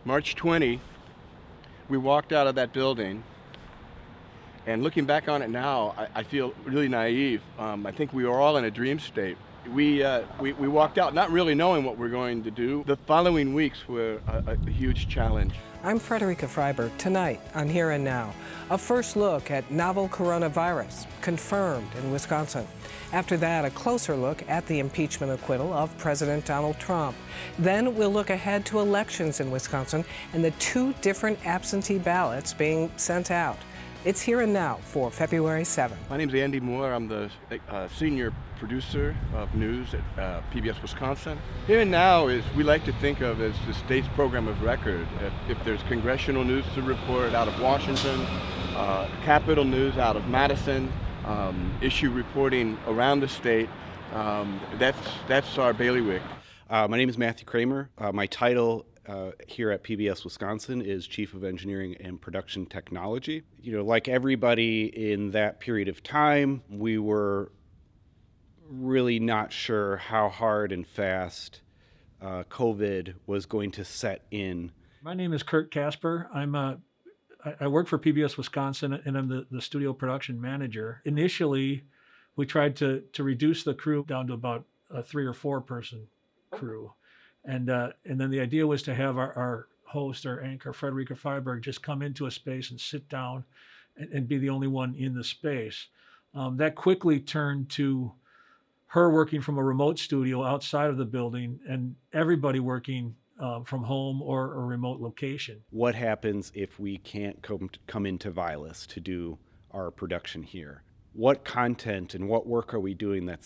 March 20, we walked out of that building, and looking back on it now, I feel really naive. I think we were all in a dream state. We walked out not really knowing what we're going to do. The following weeks were a huge challenge. I'm Frederica Freiberg. Tonight on Here and Now, a first look at novel coronavirus confirmed in Wisconsin. After that, a closer look at the impeachment acquittal of President Donald Trump. Then we'll look ahead to elections in Wisconsin and the 2 different absentee ballots being sent out. It's Here and Now for February 7th. My name's Andy Moore. I'm the senior producer of news at PBS Wisconsin. Here and Now is we like to think of as the state's program of record. If there's congressional news to report out of Washington, Capitol news out of Madison, issue reporting around the state, that's our bailiwick. My name is Matthew Kramer. My title here at PBS Wisconsin is Chief of Engineering and Production Technology. Like everybody in that period of time, we were really not sure how hard and fast COVID was going to set in. My name is Kurt Casper. I work for PBS Wisconsin, and I'm the studio production manager. Initially, we tried to reduce the crew down to about a 3 or 4 person crew. And then the idea was to have our host, our anchor, Frederica Freiberg, just come into a space and sit down and be the only one in the space. That quickly turned to her working from a remote studio outside of the building and everybody working from home or a remote location. What happens if we can't come into Vilas to do our production here? What content and what work are we doing that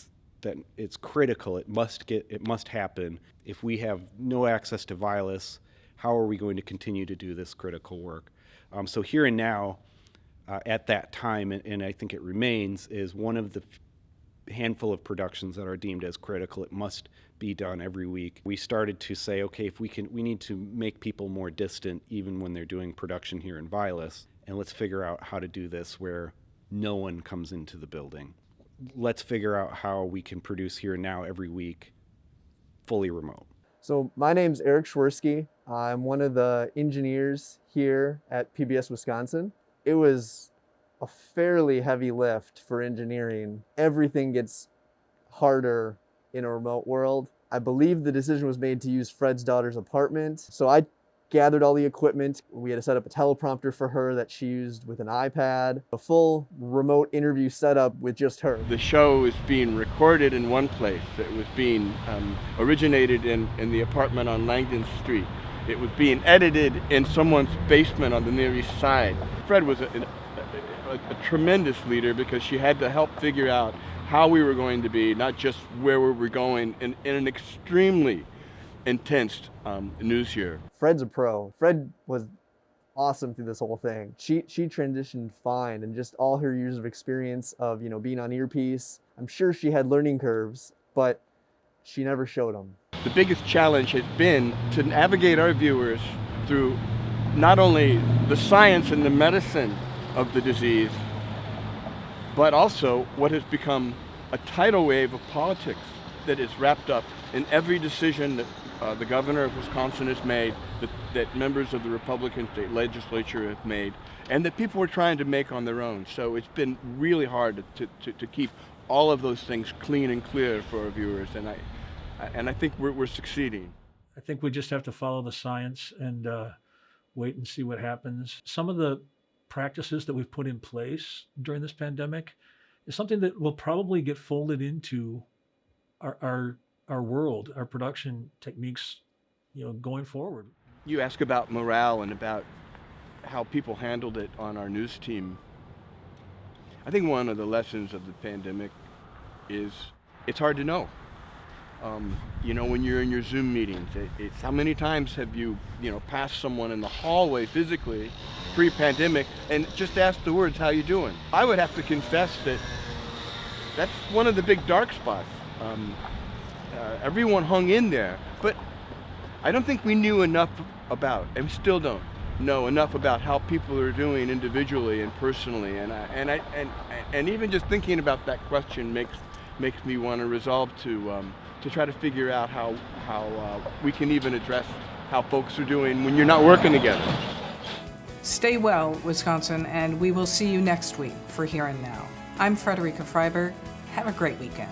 it's critical? It must happen. If we have no access to Vilas, how are we going to continue to do this critical work? So Here and Now, at that time, and I think it remains, is one of the handful of productions that are deemed as critical. It must be done every week. We started to say, okay, we need to make people more distant even when they're doing production here in Vilas, and let's figure out how to do this where no one comes into the building. Let's figure out how we can produce Here and Now every week, fully remote. So my name's Eric Schwersky. I'm one of the engineers here at PBS Wisconsin. It was a fairly heavy lift for engineering. Everything gets harder in a remote world. I believe the decision was made to use Fred's daughter's apartment. So I gathered all the equipment. We had to set up a teleprompter for her that she used with an iPad. A full remote interview setup with just her. The show is being recorded in one place. It was being originated in the apartment on Langdon Street. It was being edited in someone's basement on the Near East Side. Fred was a tremendous leader because she had to help figure out how we were going to be, not just where we were going, in an extremely intense news year. Fred's a pro. Fred was awesome through this whole thing. She transitioned fine, and just all her years of experience of being on earpiece. I'm sure she had learning curves, but she never showed them. The biggest challenge has been to navigate our viewers through not only the science and the medicine of the disease, but also what has become a tidal wave of politics that is wrapped up in every decision that the governor of Wisconsin has made, that members of the Republican state legislature have made, and that people are trying to make on their own. So it's been really hard to keep all of those things clean and clear for our viewers, and I think we're succeeding. I think we just have to follow the science and wait and see what happens. Some of the practices that we've put in place during this pandemic is something that will probably get folded into our world, our production techniques, going forward. You ask about morale and about how people handled it on our news team. I think one of the lessons of the pandemic is it's hard to know. When you're in your Zoom meetings, it's how many times have you passed someone in the hallway physically, pre-pandemic, and just asked the words, how you doing? I would have to confess that that's one of the big dark spots. Everyone hung in there, but I don't think we knew enough about, and still don't know enough about how people are doing individually and personally, and even just thinking about that question makes me want to resolve to try to figure out how we can even address how folks are doing when you're not working together. Stay well, Wisconsin, and we will see you next week for Here and Now. I'm Frederica Freiberg. Have a great weekend.